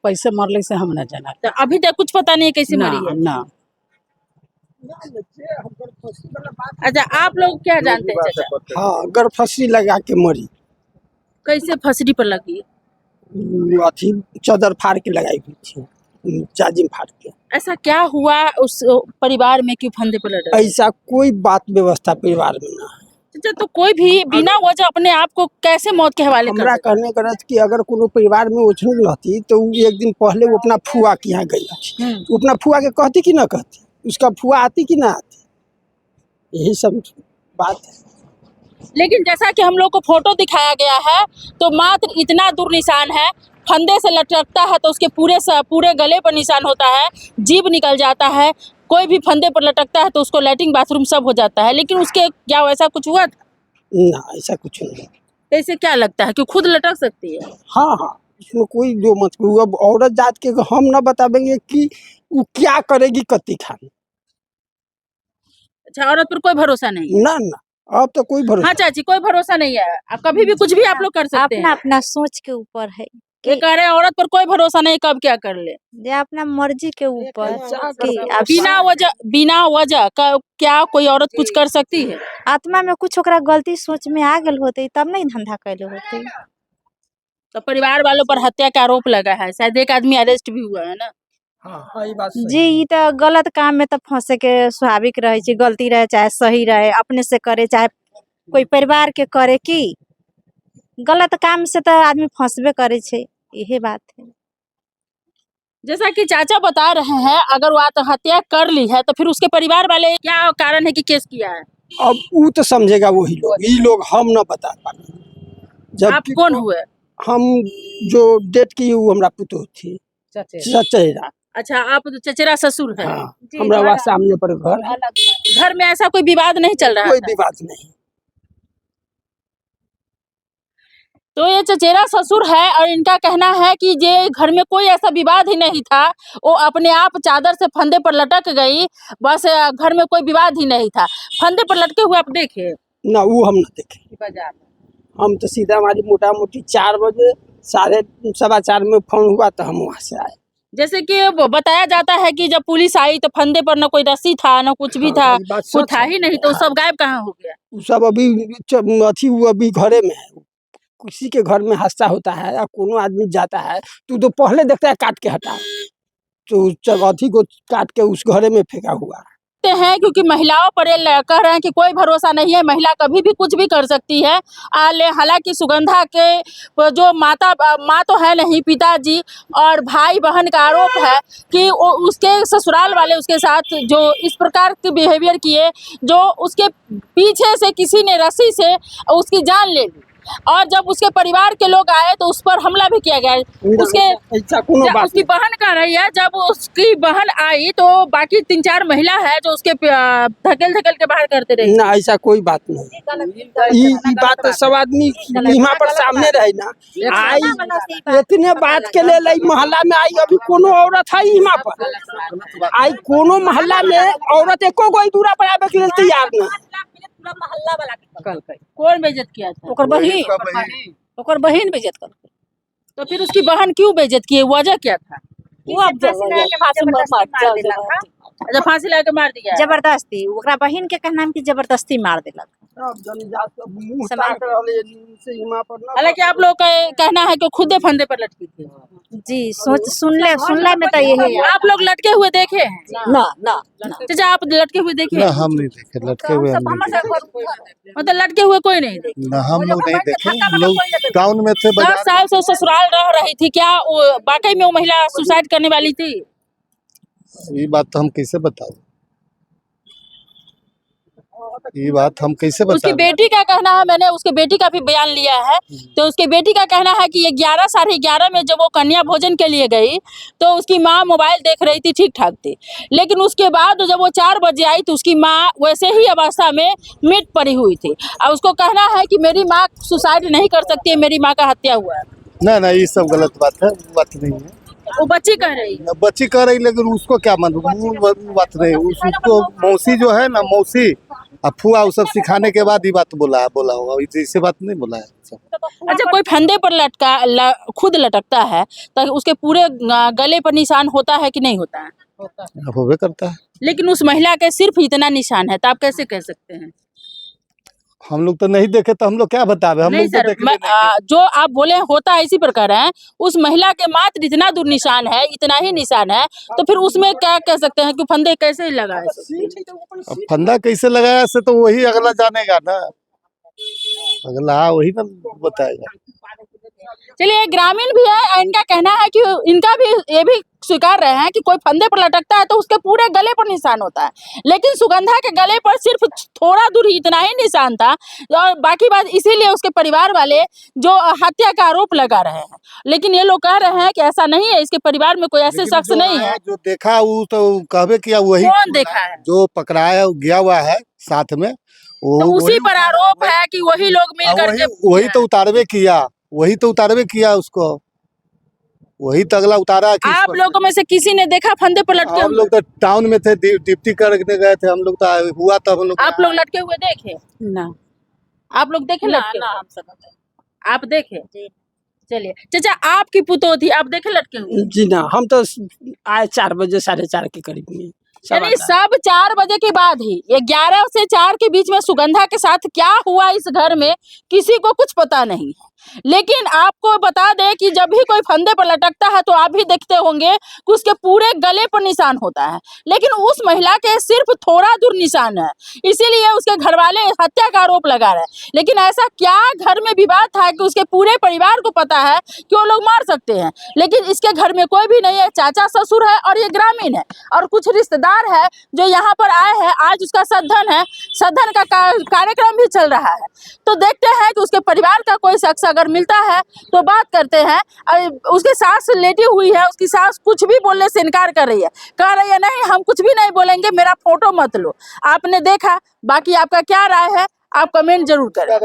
पैसे मरले से हम न जाना। तो अभी तक कुछ पता नहीं है कैसे ना मरी है। ना अच्छा, आप लोग क्या जानते हैं चाचा? हाँ, गर्भफसी लगा के मरी। कैसे फसरी पर लगी? अथी चादर फाड़ के लगाई हुई थी, जाजिम फाड़ के। ऐसा क्या हुआ उस परिवार में कि फंदे पर लटक? ऐसा कोई बात व्यवस्था परिवार में ना है। चाचा, तो कोई भी बिना वजह अपने आप को कैसे मौत के हवाले कर हमरा देता है? कहने का रथ कि अगर कोनो परिवार में ओछन रहती तो उ एक दिन पहले वो अपना फुआ के यहाँ गई थी, वो अपना फुआ के कहती कि ना कहती, उसका फुआ आती कि ना आती, यही सब बात है। लेकिन जैसा कि हम लोग को फोटो दिखाया गया है तो मात्र इतना दूर निशान है, फंदे से लटकता है तो उसके पूरे गले पर निशान होता है, जीभ निकल जाता है। कोई भी फंदे पर लटकता है तो उसको लैट्रिन बाथरूम सब हो जाता है, लेकिन उसके क्या वैसा कुछ हुआ था? ना, ऐसा कुछ नहीं। तो इसे क्या लगता है कि खुद लटक सकती है? हाँ हाँ, इसमें कोई दो मत। अब औरत जात के हम न बतावेंगे कि वो क्या करेगी कत्ती खान। अच्छा, औरत पर कोई भरोसा नहीं? ना ना, अब तो कोई भरोसा। हाँ चाची, कोई भरोसा नहीं है। आप कभी भी कुछ भी आप लोग कर सकते अपना हैं। अपना सोच के ऊपर है ये कह रहे हैं औरत पर कोई भरोसा नहीं, कब क्या कर ले। जे अपना मर्जी के ऊपर कि अब बिना वजह का क्या कोई औरत कुछ कर सकती है? आत्मा में कुछ ओकरा गलती सोच में आ गल होते तब नहीं धंधा कैले होते। तो परिवार वालों पर हत्या का आरोप लगा है, शायद एक आदमी अरेस्ट भी हुआ है ना? हाँ, ये बात सही जी, ई तो गलत काम में तो फंसे के स्वाभाविक रहे छी, गलती रहे चाहे सही रहे, अपने से करे चाहे कोई परिवार के करे, की गलत काम से तो आदमी फंसबे करे छे, यही बात है। जैसा कि चाचा बता रहे हैं, अगर वो आत्महत्या कर ली है तो फिर उसके परिवार वाले क्या कारण है कि केस किया है? अब वो तो समझेगा वही लोग, ये लोग हम न बता पाएंगे। आप कौन हुए? हम जो डेट की वो हमरा पुतोह थी चचेरा। अच्छा, आप चचेरा ससुर है। हाँ, हमरा वहाँ सामने पर घर है। घर में ऐसा कोई विवाद नहीं चल रहा कोई था? विवाद नहीं। तो ये चचेरा ससुर है और इनका कहना है कि ये घर में कोई ऐसा विवाद ही नहीं था, वो अपने आप चादर से फंदे पर लटक गई, बस घर में कोई विवाद ही नहीं था। फंदे पर लटके हुए आप देखे? ना, वो हम न देखे। बाजार में हम तो सीधा हमारी मोटा मोटी 4 बजे 4:15 में फोन हुआ तो हम वहाँ से आए। जैसे कि वो बताया जाता है कि जब पुलिस आई तो फंदे पर न कोई रस्सी था न कुछ भी था, हाँ, ये बात कुछ सच था है। ही नहीं, तो सब गायब कहाँ हो गया? वो सब अभी अथी वो अभी घरे में है। किसी के घर में हादसा होता है या कोनो आदमी जाता है तो पहले देखता है काट के हटा, तो अथी को काट के उस घरे में फेंका हुआ है। हैं क्योंकि महिलाओं पर ये कह रहे हैं कि कोई भरोसा नहीं है, महिला कभी भी कुछ भी कर सकती है। हालांकि सुगंधा के जो माँ तो है नहीं, पिताजी और भाई बहन का आरोप है कि वो उसके ससुराल वाले उसके साथ जो इस प्रकार के बिहेवियर किए, जो उसके पीछे से किसी ने रस्सी से उसकी जान ले ली, और जब उसके परिवार के लोग आए तो उस पर हमला भी किया गया। उसकी बहन कह रही है जब उसकी बहन आई तो बाकी 3-4 महिला है जो उसके धकेल के बाहर करते रहे। ना, ऐसा कोई बात नहीं। ये बात तो सब आदमी यहाँ पर सामने रहे ना। आई इतने बात के लिए मोहल्ला में आई, अभी कोनो औरत है यहाँ पर आई, कोनो मोहल्ला में औरत एको कोई दूरा पर आवे के लिए तैयार नहीं। कौन बेइज्जत किया था? ओकर बहिन बेइज्जत कर। तो फिर उसकी बहन क्यों बेइज्जत की? वजह क्या था? वो अब अच्छा, फांसी लगा के मार दिया? जबरदस्ती, ओकरा बहिन के कहना है कि जबरदस्ती मार देलक। हालांकि आप लोग का कहना है कि खुदे फंदे पर लटकी थी। जी, सुनले में तो यही है। आप लोग लटके हुए देखे हैं? ना ना चाचा, आप लटके हुए देखे? ना, हम नहीं देखे लटके हुए, हम नहीं देखे। मतलब लटके हुए कोई नहीं देखे? ना, हम लोग नहीं देखे। हम लोग टाउन में थे। 10 साल से ससुराल रह रही थी, क्या वाकई में वो महिला सुसाइड करने वाली थी? ये बात तो हम कैसे बताओ, ये बात हम कैसे बताओ। उसकी बेटी का कहना है, मैंने उसके बेटी का भी बयान लिया है, तो उसके बेटी का कहना है कि ये 11 साढ़े 11 में जब वो कन्या भोजन के लिए गई तो उसकी माँ मोबाइल देख रही थी, ठीक ठाक थी, लेकिन उसके बाद जब वो 4 बजे आई तो उसकी माँ वैसे ही अवस्था में मिट पड़ी हुई थी, और उसको कहना है कि मेरी माँ सुसाइड नहीं कर सकती है, मेरी माँ का हत्या हुआ है। ना, ये सब गलत बात है, वो बात नहीं है। वो बच्ची कह रही है। बच्ची कह रही, लेकिन उसको क्या मालूम, वो बात नहीं। उसको मौसी जो है ना, मौसी अब फुआ वो सब सिखाने के बाद ही बात बोला होगा, ऐसे बात नहीं बोला है सब। अच्छा, कोई फंदे पर खुद लटकता है तो उसके पूरे गले पर निशान होता है कि नहीं होता है? होबे करता है। लेकिन उस महिला के सिर्फ इतना निशान है, तो आप कैसे कह सकते हैं? हम लोग तो नहीं देखे तो हम लोग क्या बतावे, हम नहीं लोग तो सर, देखे जो आप बोले होता है इसी प्रकार है, उस महिला के मात्र इतना दूर निशान है, इतना ही निशान है, तो फिर उसमें क्या कह सकते हैं कि फंदे कैसे लगाए? अब फंदा कैसे लगाया से तो वही अगला जानेगा ना, अगला वही ना बताएगा। चलिए, ग्रामीण भी है, इनका कहना है कि इनका भी ये भी स्वीकार रहे हैं कि कोई फंदे पर लटकता है तो उसके पूरे गले पर निशान होता है, लेकिन सुगंधा के गले पर सिर्फ थोड़ा दूर ही इतना ही निशान था। और बाकी बात इसीलिए उसके परिवार वाले जो हत्या का आरोप लगा रहे हैं, लेकिन ये लोग कह रहे हैं कि ऐसा नहीं है, इसके परिवार में कोई ऐसे शख्स नहीं है। जो देखा वो तो कहबे किया, वही कौन देखा है? जो पकड़ाया गया हुआ है साथ में, तो उसी पर आरोप है कि वही लोग मिल करके वही तो उतारवे किया उसको, वही तो अगला उतारा। आप लोगों में से किसी ने देखा फंदे पर लटके? हम लोग तो टाउन में थे, डिप्टी करने गए थे हम लोग, तो हुआ तो हम लोग। आप लोग लटके हुए देखे? ना आप लोग देखे लटके? हम सब आप देखे? चलिए चाचा, आपकी पुतोह थी, आप देखे लटके हुए? जी ना, हम तो आए 4 बजे 4:30 के करीब में। यानी सब 4 बजे के बाद ही, ये 11 से 4 के बीच में सुगंधा के साथ क्या हुआ इस घर में किसी को कुछ पता नहीं। लेकिन आपको बता दें कि जब भी कोई फंदे पर लटकता है तो आप भी देखते होंगे कि उसके पूरे गले पर निशान होता है, लेकिन उस महिला के सिर्फ थोड़ा दूर निशान है, इसीलिए उसके घर वाले हत्या का आरोप लगा रहे हैं। लेकिन ऐसा क्या घर में विवाद था कि उसके पूरे परिवार को पता है कि वो लोग मार सकते हैं, लेकिन इसके घर में कोई भी नहीं है। चाचा ससुर है और ये ग्रामीण है और कुछ रिश्तेदार है जो यहाँ पर आए हैं। आज उसका सद्धन है, सद्धन का कार्यक्रम भी चल रहा है, तो देखते हैं कि उसके परिवार का कोई शख्स अगर मिलता है तो बात करते हैं। उसकी सास लेटी हुई है, उसकी सास कुछ भी बोलने से इनकार कर रही है, कह रही है नहीं हम कुछ भी नहीं बोलेंगे, मेरा फोटो मत लो। आपने देखा, बाकी आपका क्या राय है आप कमेंट जरूर करें।